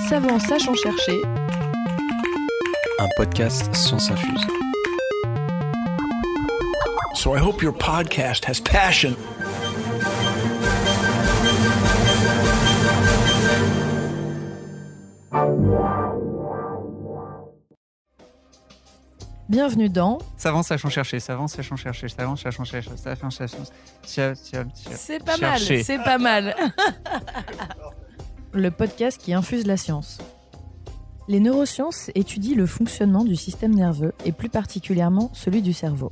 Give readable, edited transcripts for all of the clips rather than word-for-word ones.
Savant sachant chercher. Un podcast Science Infuse. So I hope your podcast has passion. Bienvenue dans Savant sachant chercher, savant sachant chercher, savant sachant chercher, savant sachant C'est pas mal, c'est pas mal. Le podcast qui infuse la science. Les neurosciences étudient le fonctionnement du système nerveux et plus particulièrement celui du cerveau.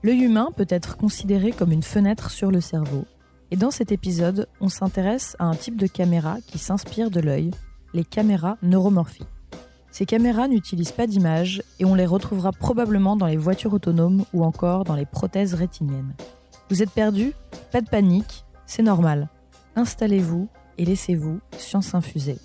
L'œil humain peut être considéré comme une fenêtre sur le cerveau. Et dans cet épisode, on s'intéresse à un type de caméra qui s'inspire de l'œil, les caméras neuromorphiques. Ces caméras n'utilisent pas d'image et on les retrouvera probablement dans les voitures autonomes ou encore dans les prothèses rétiniennes. Vous êtes perdu ? Pas de panique, c'est normal. Installez-vous et laissez-vous science infuser.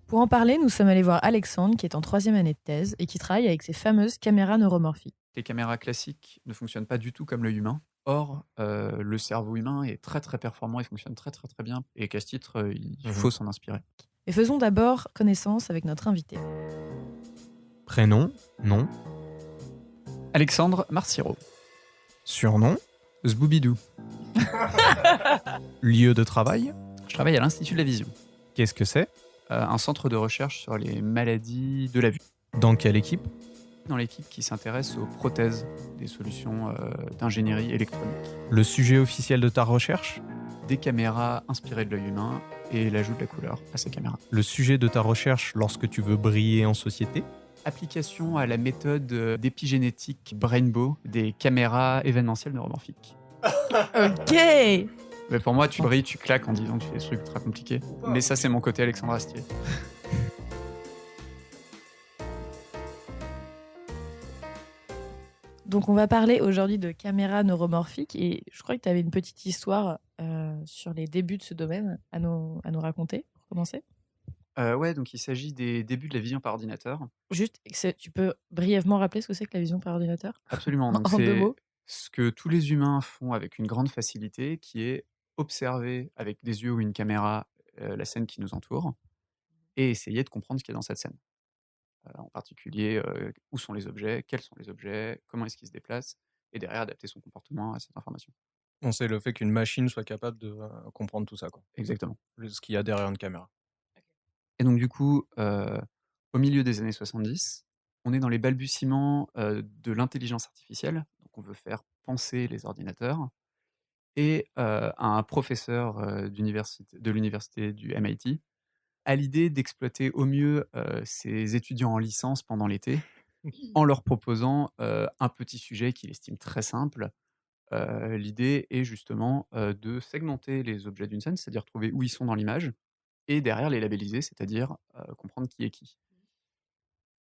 Pour en parler, nous sommes allés voir Alexandre qui est en 3e année de thèse et qui travaille avec ces fameuses caméras neuromorphiques. Les caméras classiques ne fonctionnent pas du tout comme l'œil humain. Or, le cerveau humain est très très performant et fonctionne très très très bien. Et qu'à ce titre, il faut s'en inspirer. Et faisons d'abord connaissance avec notre invité. Prénom, nom, Alexandre Marciro. surnom, Zboubidou. lieu de travail. Je travaille à l'Institut de la Vision, Qu'est-ce que c'est? un centre de recherche sur les maladies de la vue. Dans quelle équipe? Dans l'équipe qui s'intéresse aux prothèses, des solutions d'ingénierie électronique. Le sujet officiel de ta recherche? Des caméras inspirées de l'œil humain et l'ajout de la couleur à ces caméras. Le sujet de ta recherche lorsque tu veux briller en société? Application à la méthode d'épigénétique Brainbow des caméras événementielles neuromorphiques. Ok. Mais pour moi, tu brilles, tu claques en disant que tu fais des trucs très compliqués. Mais ça, c'est mon côté Alexandre Astier. Donc on va parler aujourd'hui de caméras neuromorphiques et je crois que tu avais une petite histoire sur les débuts de ce domaine à nous raconter, pour commencer. Ouais, donc il s'agit des débuts de la vision par ordinateur. Juste, tu peux brièvement rappeler ce que c'est que la vision par ordinateur ? Absolument. Donc En 2 c'est mots. ce que tous les humains font avec une grande facilité, qui est observer avec des yeux ou une caméra la scène qui nous entoure et essayer de comprendre ce qu'il y a dans cette scène. En particulier, où sont les objets, quels sont les objets, comment est-ce qu'ils se déplacent, et derrière adapter son comportement à cette information. On sait le fait qu'une machine soit capable de comprendre tout ça, quoi. Exactement. Ce qu'il y a derrière une caméra. Et donc du coup, au milieu des années 70, on est dans les balbutiements de l'intelligence artificielle. Donc on veut faire penser les ordinateurs. Et un professeur de l'université du MIT a l'idée d'exploiter au mieux ses étudiants en licence pendant l'été en leur proposant un petit sujet qu'il estime très simple. L'idée est justement de segmenter les objets d'une scène, c'est-à-dire trouver où ils sont dans l'image, et derrière les labelliser, c'est-à-dire comprendre qui est qui.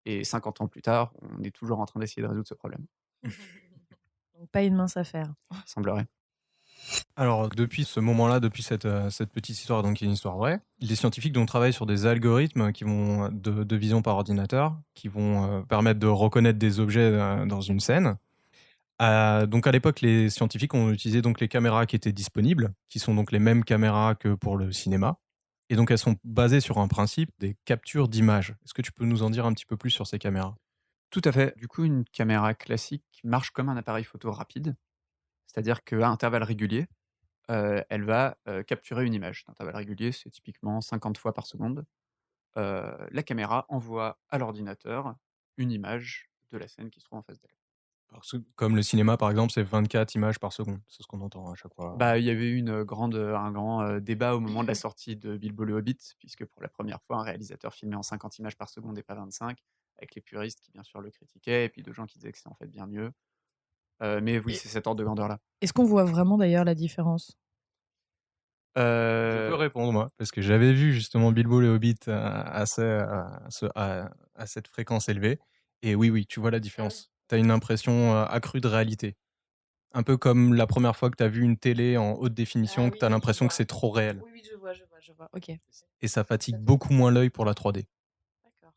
Et 50 ans plus tard, on est toujours en train d'essayer de résoudre ce problème, Donc pas une mince affaire. il semblerait. Alors, depuis ce moment-là, depuis cette petite histoire, donc qui est une histoire vraie, les scientifiques donc, travaillent sur des algorithmes qui vont de vision par ordinateur, qui vont permettre de reconnaître des objets dans une scène. Donc à l'époque, les scientifiques ont utilisé donc les caméras qui étaient disponibles, qui sont donc les mêmes caméras que pour le cinéma. Et donc elles sont basées sur un principe des captures d'images. Est-ce que tu peux nous en dire un petit peu plus sur ces caméras? Tout à fait. Du coup, une caméra classique marche comme un appareil photo rapide, c'est-à-dire qu'à intervalles réguliers, elle va capturer une image. L'intervalle régulier, c'est typiquement 50 fois par seconde. La caméra envoie à l'ordinateur une image de la scène qui se trouve en face d'elle. Parce que, comme le cinéma, par exemple, c'est 24 images par seconde. C'est ce qu'on entend à chaque fois. Bah, il y avait eu un grand débat au moment de la sortie de Bilbo le Hobbit, puisque pour la première fois, un réalisateur filmait en 50 images par seconde et pas 25, avec les puristes qui bien sûr le critiquaient, et puis de gens qui disaient que c'était en fait bien mieux. Mais oui, Et- c'est cet ordre de grandeur-là. Est-ce qu'on voit vraiment d'ailleurs la différence ? Je peux répondre, moi, parce que j'avais vu justement Bilbo le Hobbit à cette fréquence élevée. Et oui, tu vois la différence. Tu as une impression accrue de réalité. Un peu comme la première fois que tu as vu une télé en haute définition, que tu as l'impression que c'est trop réel. Oui, je vois. Ok. Et ça fatigue beaucoup moins l'œil pour la 3D. D'accord.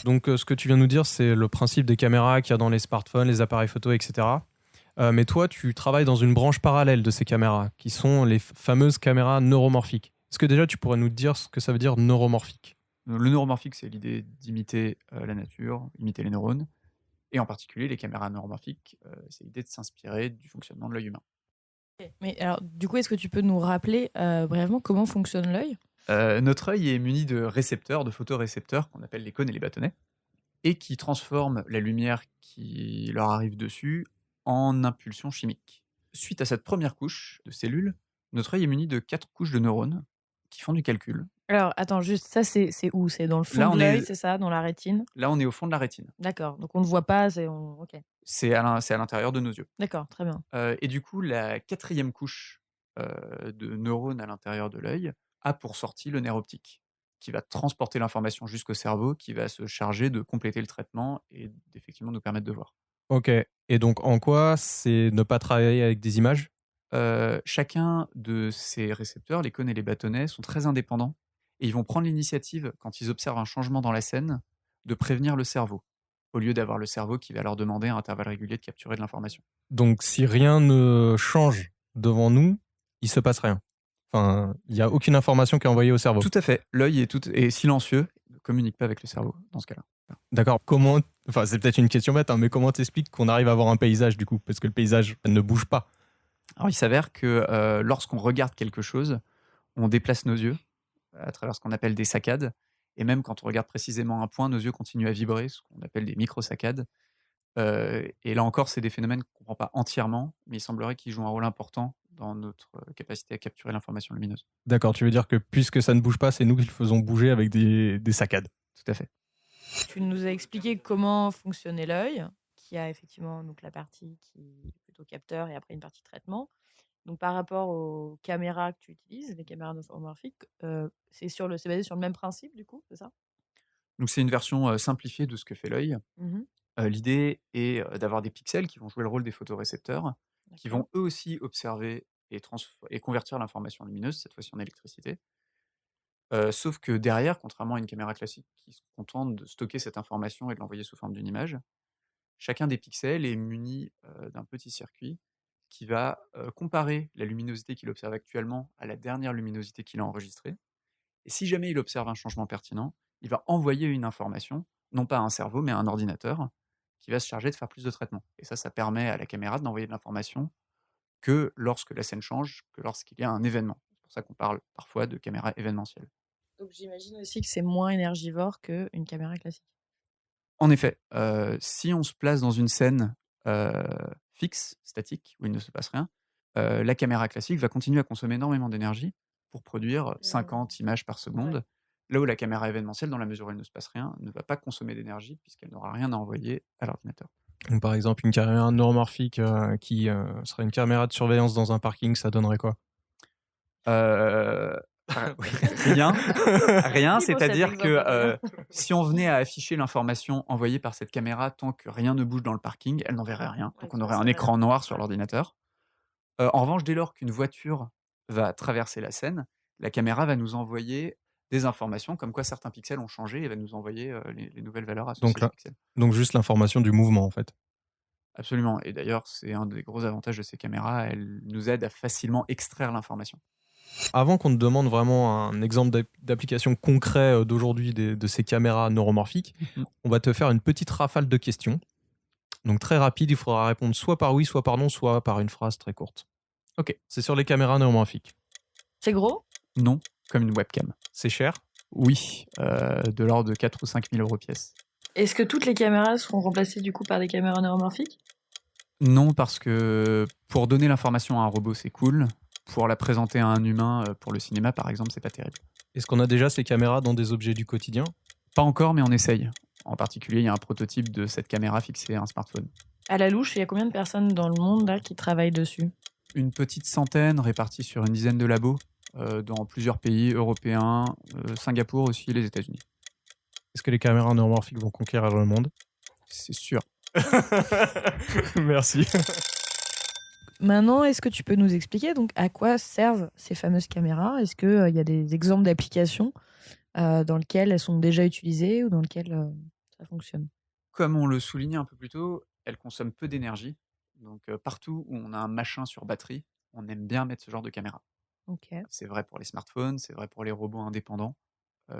Donc ce que tu viens de nous dire, c'est le principe des caméras qu'il y a dans les smartphones, les appareils photo, etc. Mais toi, tu travailles dans une branche parallèle de ces caméras, qui sont les fameuses caméras neuromorphiques. Est-ce que déjà tu pourrais nous dire ce que ça veut dire neuromorphique? Le neuromorphique, c'est l'idée d'imiter la nature, imiter les neurones. Et en particulier, les caméras neuromorphiques, c'est l'idée de s'inspirer du fonctionnement de l'œil humain. Mais alors, du coup, est-ce que tu peux nous rappeler brièvement comment fonctionne l'œil? Notre œil est muni de récepteurs, de photorécepteurs qu'on appelle les cônes et les bâtonnets, et qui transforment la lumière qui leur arrive dessus en impulsions chimiques. Suite à cette première couche de cellules, notre œil est muni de 4 couches de neurones qui font du calcul. Alors, attends, juste, ça, c'est où? C'est dans le fond Là, de on l'œil, est, c'est ça? Dans la rétine? là, on est au fond de la rétine. D'accord, donc on ne le voit pas, ok. C'est à l'intérieur de nos yeux. D'accord, très bien. Et du coup, la 4e couche de neurones à l'intérieur de l'œil a pour sortie le nerf optique, qui va transporter l'information jusqu'au cerveau, qui va se charger de compléter le traitement et d'effectivement nous permettre de voir. Ok. Et donc en quoi c'est ne pas travailler avec des images? Chacun de ces récepteurs, les cônes et les bâtonnets, sont très indépendants et ils vont prendre l'initiative, quand ils observent un changement dans la scène, de prévenir le cerveau, au lieu d'avoir le cerveau qui va leur demander à intervalles réguliers de capturer de l'information. Donc si rien ne change devant nous, il se passe rien. Enfin, il n'y a aucune information qui est envoyée au cerveau. Tout à fait. L'œil est silencieux, ne communique pas avec le cerveau dans ce cas-là. D'accord. Comment, enfin c'est peut-être une question bête, hein, mais comment t'expliques qu'on arrive à voir un paysage du coup? Parce que le paysage ne bouge pas. Alors, il s'avère que lorsqu'on regarde quelque chose, on déplace nos yeux à travers ce qu'on appelle des saccades. Et même quand on regarde précisément un point, nos yeux continuent à vibrer, ce qu'on appelle des microsaccades. Et là encore, c'est des phénomènes qu'on ne comprend pas entièrement, mais il semblerait qu'ils jouent un rôle important dans notre capacité à capturer l'information lumineuse. D'accord, tu veux dire que puisque ça ne bouge pas, c'est nous qui le faisons bouger avec des saccades. Tout à fait. Tu nous as expliqué comment fonctionnait l'œil, qui a effectivement donc la partie qui est plutôt capteur et après une partie traitement. Donc par rapport aux caméras que tu utilises, les caméras neuromorphiques, c'est basé sur le même principe du coup, c'est ça? Donc c'est une version simplifiée de ce que fait l'œil. Mmh. L'idée est d'avoir des pixels qui vont jouer le rôle des photorécepteurs, qui D'accord. vont eux aussi observer et convertir l'information lumineuse, cette fois-ci en électricité. Sauf que derrière, contrairement à une caméra classique qui se contente de stocker cette information et de l'envoyer sous forme d'une image, chacun des pixels est muni d'un petit circuit qui va comparer la luminosité qu'il observe actuellement à la dernière luminosité qu'il a enregistrée. Et si jamais il observe un changement pertinent, il va envoyer une information, non pas à un cerveau, mais à un ordinateur, qui va se charger de faire plus de traitements. Et ça permet à la caméra d'envoyer de l'information que lorsque la scène change, que lorsqu'il y a un événement. C'est pour ça qu'on parle parfois de caméra événementielle. Donc j'imagine aussi que c'est moins énergivore qu'une caméra classique. En effet, si on se place dans une scène fixe, statique, où il ne se passe rien, la caméra classique va continuer à consommer énormément d'énergie pour produire 50 images par seconde. Ouais. Là où la caméra événementielle, dans la mesure où il ne se passe rien, ne va pas consommer d'énergie puisqu'elle n'aura rien à envoyer à l'ordinateur. Donc, par exemple, une caméra neuromorphique qui serait une caméra de surveillance dans un parking, ça donnerait quoi? Heu, rien, rien, Il faut cet c'est-à-dire que, exemple, si on venait à afficher l'information envoyée par cette caméra tant que rien ne bouge dans le parking, elle n'enverrait rien, Ouais, donc tu on aurait un passerais écran rien. noir sur Ouais. l'ordinateur. En revanche, dès lors qu'une voiture va traverser la scène, la caméra va nous envoyer des informations comme quoi certains pixels ont changé et va nous envoyer, les nouvelles valeurs associées Donc à ces là, pixels. donc juste l'information du mouvement en fait. Absolument, et d'ailleurs, c'est un des gros avantages de ces caméras, elles nous aident à facilement extraire l'information. Avant qu'on te demande vraiment un exemple d'application concret d'aujourd'hui de ces caméras neuromorphiques, Mmh. on va te faire une petite rafale de questions. Donc très rapide, il faudra répondre soit par oui, soit par non, soit par une phrase très courte. OK. C'est sur les caméras neuromorphiques. C'est gros? Non, comme une webcam. C'est cher? Oui, de l'ordre de 4 ou 5 000 € pièce. Est-ce que toutes les caméras seront remplacées du coup par des caméras neuromorphiques? Non, parce que pour donner l'information à un robot, c'est cool. Pour la présenter à un humain, pour le cinéma, par exemple, c'est pas terrible. Est-ce qu'on a déjà ces caméras dans des objets du quotidien? Pas encore, mais on essaye. En particulier, il y a un prototype de cette caméra fixée à un smartphone. À la louche, il y a combien de personnes dans le monde là qui travaillent dessus? Une petite centaine répartie sur une dizaine de labos, dans plusieurs pays européens, Singapour aussi et les États-Unis. Est-ce que les caméras neuromorphiques vont conquérir le monde? C'est sûr. Merci. Maintenant, est-ce que tu peux nous expliquer donc à quoi servent ces fameuses caméras? Est-ce qu'il y a des exemples d'applications dans lesquelles elles sont déjà utilisées ou dans lesquelles ça fonctionne? Comme on le soulignait un peu plus tôt, elle consomme peu d'énergie. Donc, partout où on a un machin sur batterie, on aime bien mettre ce genre de caméra. Ok. C'est vrai pour les smartphones, c'est vrai pour les robots indépendants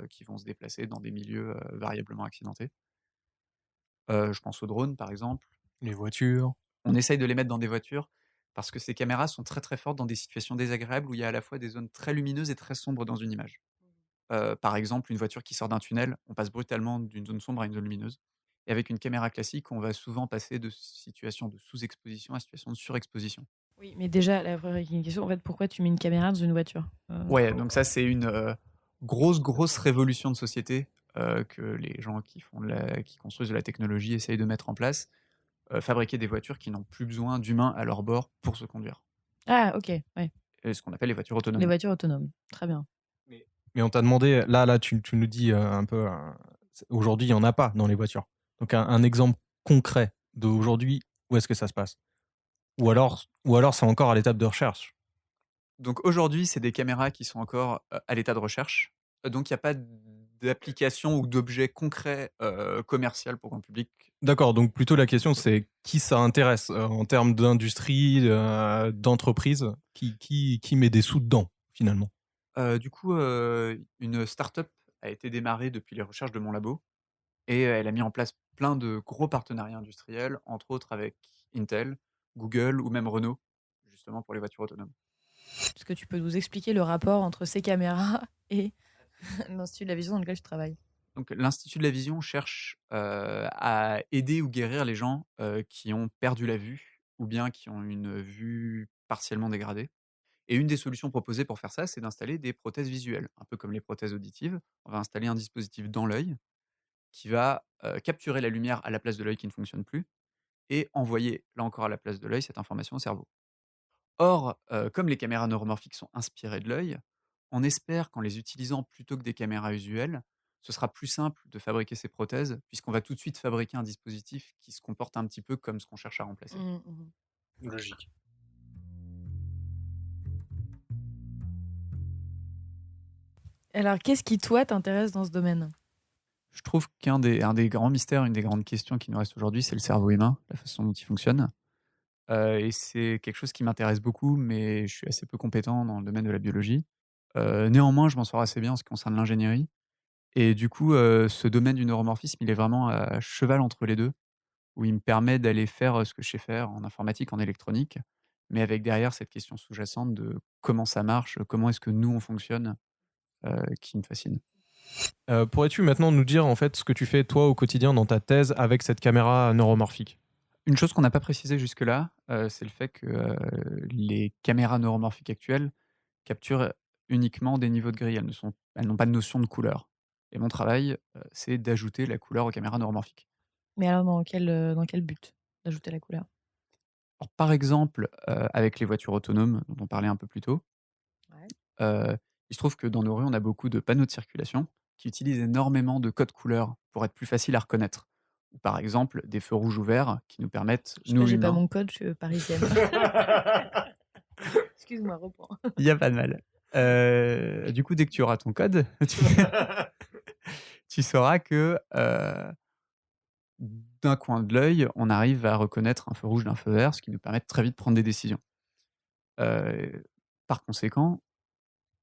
qui vont se déplacer dans des milieux variablement accidentés. Je pense aux drones, par exemple. Les voitures. On essaye de les mettre dans des voitures parce que ces caméras sont très, très fortes dans des situations désagréables où il y a à la fois des zones très lumineuses et très sombres dans une image. Par exemple, une voiture qui sort d'un tunnel, on passe brutalement d'une zone sombre à une zone lumineuse et avec une caméra classique, on va souvent passer de situations de sous-exposition à situations de surexposition. Oui, mais déjà, la première question, en fait, pourquoi tu mets une caméra dans une voiture? Ouais, donc ça, c'est une, grosse, grosse révolution de société, que les gens qui construisent de la technologie essayent de mettre en place. Fabriquer des voitures qui n'ont plus besoin d'humains à leur bord pour se conduire. Ah, ok, ouais. Ce qu'on appelle les voitures Les autonomes. voitures autonomes. Très bien. Mais on t'a demandé, là, tu nous dis un peu, aujourd'hui, il n'y en a pas dans les voitures. Donc un exemple concret d'aujourd'hui, où est-ce que ça se passe? Ou alors c'est encore à l'étape de recherche? Donc aujourd'hui, c'est des caméras qui sont encore, à l'état de recherche. Donc il y a pas d'application ou d'objet concret, commercial pour grand public. D'accord, donc plutôt la question c'est qui ça intéresse, en termes d'industrie, d'entreprise, qui met des sous dedans, finalement? Du coup, une start-up a été démarrée depuis les recherches de mon labo et elle a mis en place plein de gros partenariats industriels, entre autres avec Intel, Google ou même Renault, justement pour les voitures autonomes. Est-ce que tu peux nous expliquer le rapport entre ces caméras et l'Institut de la vision dans lequel je travaille? Donc l'Institut de la vision cherche, à aider ou guérir les gens, qui ont perdu la vue ou bien qui ont une vue partiellement dégradée et une des solutions proposées pour faire ça, c'est d'installer des prothèses visuelles. Un peu comme les prothèses auditives, on va installer un dispositif dans l'œil qui va, capturer la lumière à la place de l'œil qui ne fonctionne plus et envoyer, là encore à la place de l'œil, cette information au cerveau. Or, comme les caméras neuromorphiques sont inspirées de l'œil, on espère qu'en les utilisant plutôt que des caméras usuelles, ce sera plus simple de fabriquer ces prothèses, puisqu'on va tout de suite fabriquer un dispositif qui se comporte un petit peu comme ce qu'on cherche à remplacer. Mmh, mmh. Logique. Alors, qu'est-ce qui, toi, t'intéresse dans ce domaine? Je trouve un des grands mystères, une des grandes questions qui nous reste aujourd'hui, c'est le cerveau humain, la façon dont il fonctionne. Et c'est quelque chose qui m'intéresse beaucoup, mais je suis assez peu compétent dans le domaine de la biologie. Néanmoins, je m'en sors assez bien en ce qui concerne l'ingénierie et du coup, ce domaine du neuromorphisme, il est vraiment à cheval entre les 2. Où il me permet d'aller faire, ce que je sais faire en informatique, en électronique, mais avec derrière cette question sous-jacente de comment ça marche, comment est-ce que nous on fonctionne, qui me fascine. Pourrais-tu maintenant nous dire, en fait, ce que tu fais, toi, au quotidien dans ta thèse avec cette caméra neuromorphique? Une chose qu'on n'a pas précisée jusque-là, c'est le fait que, les caméras neuromorphiques actuelles capturent uniquement des niveaux de gris. Elles n'ont pas de notion de couleur et mon travail, c'est d'ajouter la couleur aux caméras neuromorphiques. Mais alors, dans quel but d'ajouter la couleur? Alors par exemple, avec les voitures autonomes dont on parlait un peu plus tôt. Ouais. Il se trouve que dans nos rues, on a beaucoup de panneaux de circulation qui utilisent énormément de codes couleurs pour être plus faciles à reconnaître. Ou par exemple, des feux rouges ou verts qui nous permettent, Je sais pas, nous j'ai pas humains. mon code, je suis parisienne. Excuse-moi, reprends. Il y a pas de mal. Du coup, dès que tu auras ton code, tu sauras que d'un coin de l'œil, on arrive à reconnaître un feu rouge d'un feu vert, ce qui nous permet de très vite prendre des décisions. Par conséquent,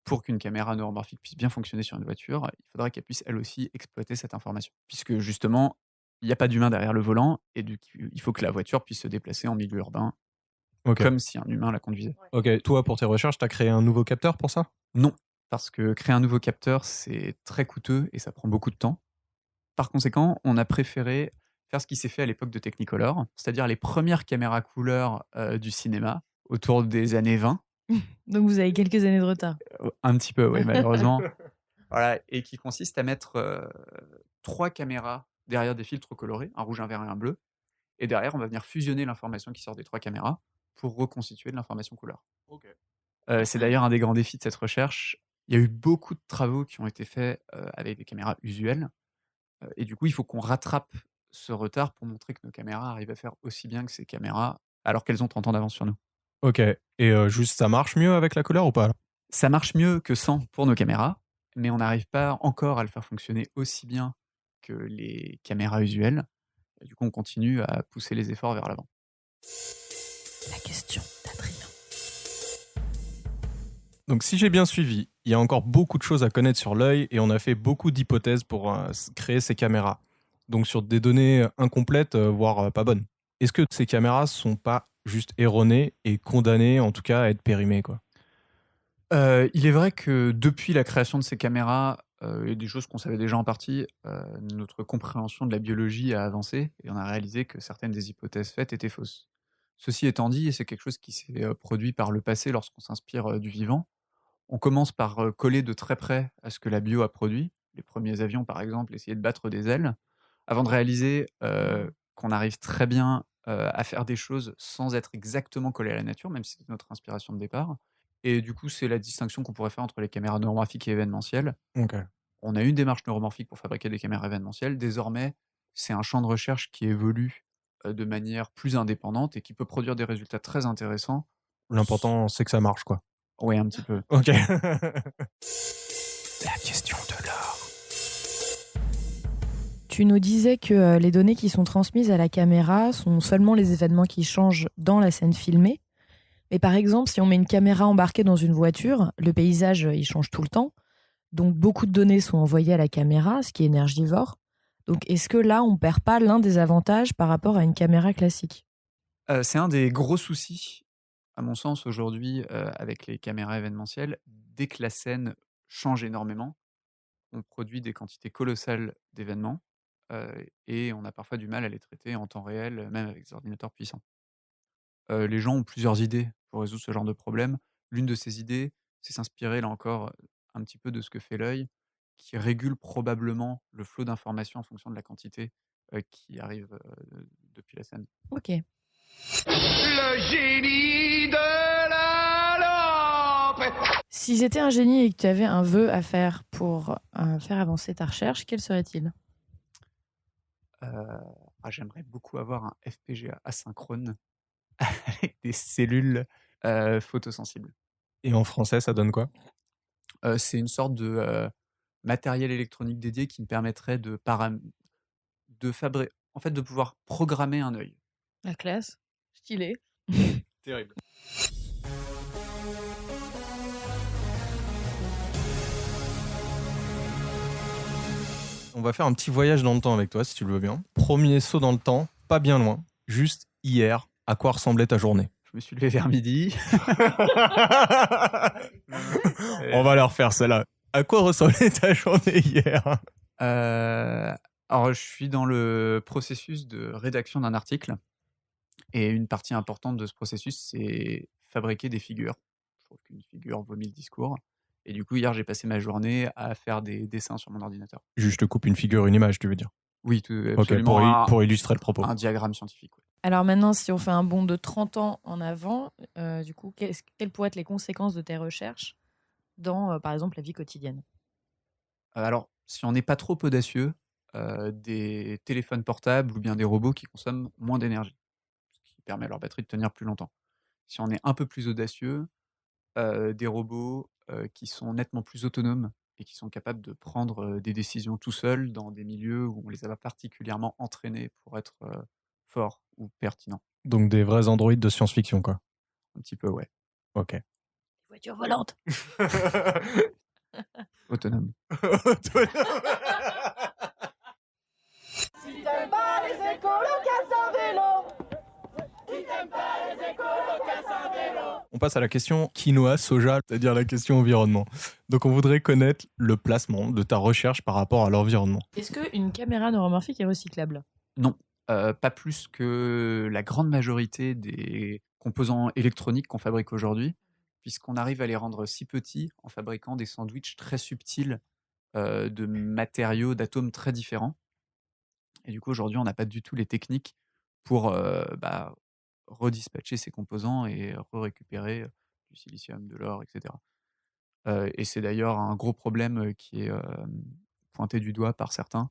pour qu'une caméra neuromorphique puisse bien fonctionner sur une voiture, il faudra qu'elle puisse elle aussi exploiter cette information. Puisque justement, il n'y a pas d'humain derrière le volant et il faut que la voiture puisse se déplacer en milieu urbain OK. comme si un humain la conduisait. OK. Toi, pour tes recherches, tu as créé un nouveau capteur pour ça? Non, parce que créer un nouveau capteur, c'est très coûteux et ça prend beaucoup de temps. Par conséquent, on a préféré faire ce qui s'est fait à l'époque de Technicolor, c'est-à-dire les premières caméras couleur du cinéma, autour des années 20. Donc, vous avez quelques années de retard. Un petit peu, oui, malheureusement. Voilà, et qui consiste à mettre 3 caméras derrière des filtres colorés, un rouge, un vert et un bleu. Et derrière, on va venir fusionner l'information qui sort des 3 caméras pour reconstituer de l'information couleur. OK. C'est d'ailleurs un des grands défis de cette recherche. Il y a eu beaucoup de travaux qui ont été faits avec des caméras usuelles. Et du coup, il faut qu'on rattrape ce retard pour montrer que nos caméras arrivent à faire aussi bien que ces caméras, alors qu'elles ont 30 ans d'avance sur nous. OK, et juste ça marche mieux avec la couleur ou pas, alors? Ça marche mieux que sans pour nos caméras, mais on n'arrive pas encore à le faire fonctionner aussi bien que les caméras usuelles. Et du coup, on continue à pousser les efforts vers l'avant. La question d'Adrien. Donc si j'ai bien suivi, il y a encore beaucoup de choses à connaître sur l'œil et on a fait beaucoup d'hypothèses pour créer ces caméras. Donc sur des données incomplètes, voire pas bonnes. Est-ce que ces caméras sont pas juste erronées et condamnées en tout cas à être périmées, quoi? Il est vrai que depuis la création de ces caméras, et des choses qu'on savait déjà en partie, notre compréhension de la biologie a avancé et on a réalisé que certaines des hypothèses faites étaient fausses. Ceci étant dit, et c'est quelque chose qui s'est, produit par le passé lorsqu'on s'inspire, du vivant, on commence par, coller de très près à ce que la bio a produit. Les premiers avions, par exemple, essayaient de battre des ailes, avant de réaliser, qu'on arrive très bien, à faire des choses sans être exactement collé à la nature, même si c'était notre inspiration de départ. Et du coup, c'est la distinction qu'on pourrait faire entre les caméras neuromorphiques et événementielles. OK. On a une démarche neuromorphique pour fabriquer des caméras événementielles. Désormais, c'est un champ de recherche qui évolue, de manière plus indépendante et qui peut produire des résultats très intéressants. L'important, c'est que ça marche, quoi. Ouais, un petit peu. OK. La question de l'or. Tu nous disais que les données qui sont transmises à la caméra sont seulement les événements qui changent dans la scène filmée. Mais par exemple, si on met une caméra embarquée dans une voiture, le paysage, il change tout le temps. Donc beaucoup de données sont envoyées à la caméra, ce qui est énergivore. Donc est-ce que là, on perd pas l'un des avantages par rapport à une caméra classique? C'est un des gros soucis, à mon sens, aujourd'hui, avec les caméras événementielles. Dès que la scène change énormément, on produit des quantités colossales d'événements, et on a parfois du mal à les traiter en temps réel, même avec des ordinateurs puissants. Les gens ont plusieurs idées pour résoudre ce genre de problème. L'une de ces idées, c'est s'inspirer, là encore, un petit peu de ce que fait l'œil, qui régule probablement le flot d'informations en fonction de la quantité, qui arrive, depuis la scène. Ok. Le génie de la lampe. Si j'étais un génie et que tu avais un vœu à faire pour faire avancer ta recherche, quel serait-il? J'aimerais beaucoup avoir un FPGA asynchrone avec des cellules, photosensibles. Et en français, ça donne quoi? C'est une sorte de, matériel électronique dédié qui me permettrait en fait, de pouvoir programmer un œil. La classe. Stylé. Terrible. On va faire un petit voyage dans le temps avec toi, si tu le veux bien. Premier saut dans le temps, pas bien loin, juste hier. À quoi ressemblait ta journée? Je me suis levé vers midi. On va leur faire celle-là. À quoi ressemblait ta journée hier? Alors je suis dans le processus de rédaction d'un article et une partie importante de ce processus, c'est fabriquer des figures. Je trouve qu'une figure vaut 1000 discours et du coup, hier, j'ai passé ma journée à faire des dessins sur mon ordinateur. Juste te coupe une figure, une image, tu veux dire? Oui, Ok, absolument. pour illustrer le propos. Un diagramme scientifique. Ouais. Alors maintenant, si on fait un bond de 30 ans en avant, du coup, quelles pourraient être les conséquences de tes recherches dans, par exemple, la vie quotidienne? Alors, si on n'est pas trop audacieux, des téléphones portables ou bien des robots qui consomment moins d'énergie, ce qui permet à leur batterie de tenir plus longtemps. Si on est un peu plus audacieux, des robots, qui sont nettement plus autonomes et qui sont capables de prendre, des décisions tout seuls dans des milieux où on les a pas particulièrement entraînés pour être, forts ou pertinents. Donc des vrais androïdes de science-fiction, quoi. Un petit peu, ouais. Ok. Voiture volante. Autonome. Si t'aimes pas les écolos, casse un vélo. Si t'aimes pas les écolos, casse un vélo. On passe à la question quinoa, soja, c'est-à-dire la question environnement. Donc on voudrait connaître le placement de ta recherche par rapport à l'environnement. Est-ce qu'une caméra neuromorphique est recyclable? Non, pas plus que la grande majorité des composants électroniques qu'on fabrique aujourd'hui, puisqu'on arrive à les rendre si petits en fabriquant des sandwichs très subtils, de matériaux, d'atomes très différents. Et du coup, aujourd'hui, on n'a pas du tout les techniques pour, redispatcher ces composants et récupérer du silicium, de l'or, et cetera. Et c'est d'ailleurs un gros problème, qui est, pointé du doigt par certains.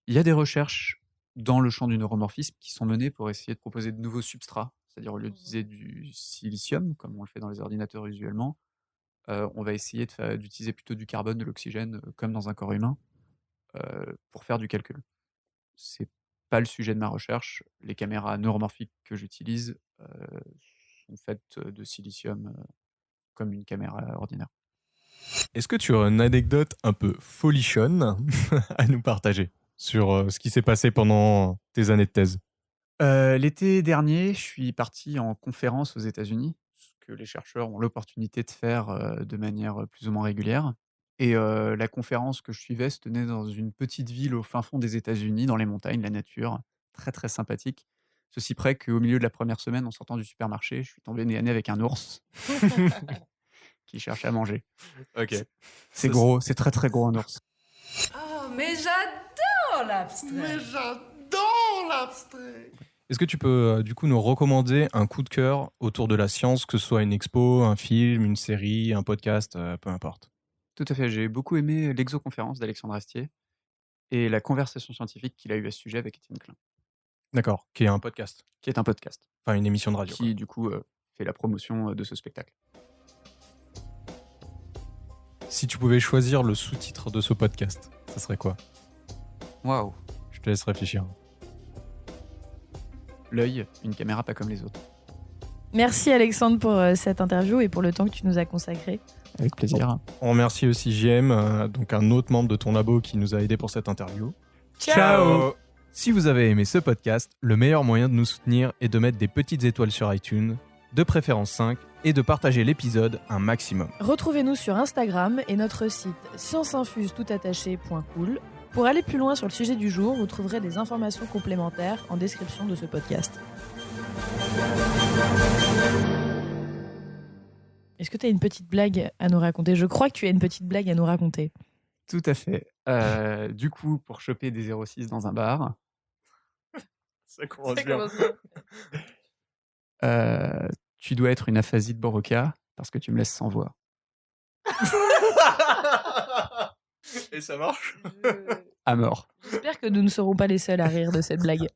Il y a des recherches dans le champ du neuromorphisme qui sont menées pour essayer de proposer de nouveaux substrats. C'est-à-dire au lieu d'utiliser du silicium, comme on le fait dans les ordinateurs usuellement, on va essayer d'utiliser plutôt du carbone, de l'oxygène, comme dans un corps humain, pour faire du calcul. C'est pas le sujet de ma recherche. Les caméras neuromorphiques que j'utilise, sont faites, de silicium, comme une caméra ordinaire. Est-ce que tu as une anecdote un peu folichonne à nous partager sur ce qui s'est passé pendant tes années de thèse? L'été dernier, je suis parti en conférence aux États-Unis, ce que les chercheurs ont l'opportunité de faire, de manière, plus ou moins régulière et la conférence que je suivais se tenait dans une petite ville au fin fond des États-Unis, dans les montagnes, la nature, très, très sympathique. Ceci près qu'au milieu de la première semaine, en sortant du supermarché, je suis tombé nez à nez avec un ours qui cherchait à manger. Ok. C'est gros, c'est très, très gros un ours. Oh, mais j'adore l'abstrait. j'adore l'abstrait. Est-ce que tu peux du coup nous recommander un coup de cœur autour de la science, que ce soit une expo, un film, une série, un podcast, peu importe? Tout à fait, j'ai beaucoup aimé l'exoconférence d'Alexandre Astier et la conversation scientifique qu'il a eue à ce sujet avec Étienne Klein, D'accord, qui est un podcast, qui est un podcast enfin une émission de radio. qui, du coup, fait la promotion, de ce spectacle. Si tu pouvais choisir le sous-titre de ce podcast, ça serait quoi? Waouh! Je te laisse réfléchir. L'œil, une caméra pas comme les autres. Merci Alexandre pour cette interview et pour le temps que tu nous as consacré. Avec plaisir. On remercie aussi JM, donc un autre membre de ton labo qui nous a aidé pour cette interview. Ciao. Si vous avez aimé ce podcast, le meilleur moyen de nous soutenir est de mettre des petites étoiles sur iTunes, de préférence 5, et de partager l'épisode un maximum. Retrouvez-nous sur Instagram et notre site scienceinfuse.cool. Pour aller plus loin sur le sujet du jour, vous trouverez des informations complémentaires en description de ce podcast. Est-ce que tu as une petite blague à nous raconter? Je crois que tu as une petite blague à nous raconter. Tout à fait. Du coup, pour choper des 06 dans un bar, Ça commence tu dois être une aphasie de Boroka parce que tu me laisses sans voix. Et ça marche? À mort. J'espère que nous ne serons pas les seuls à rire de cette blague.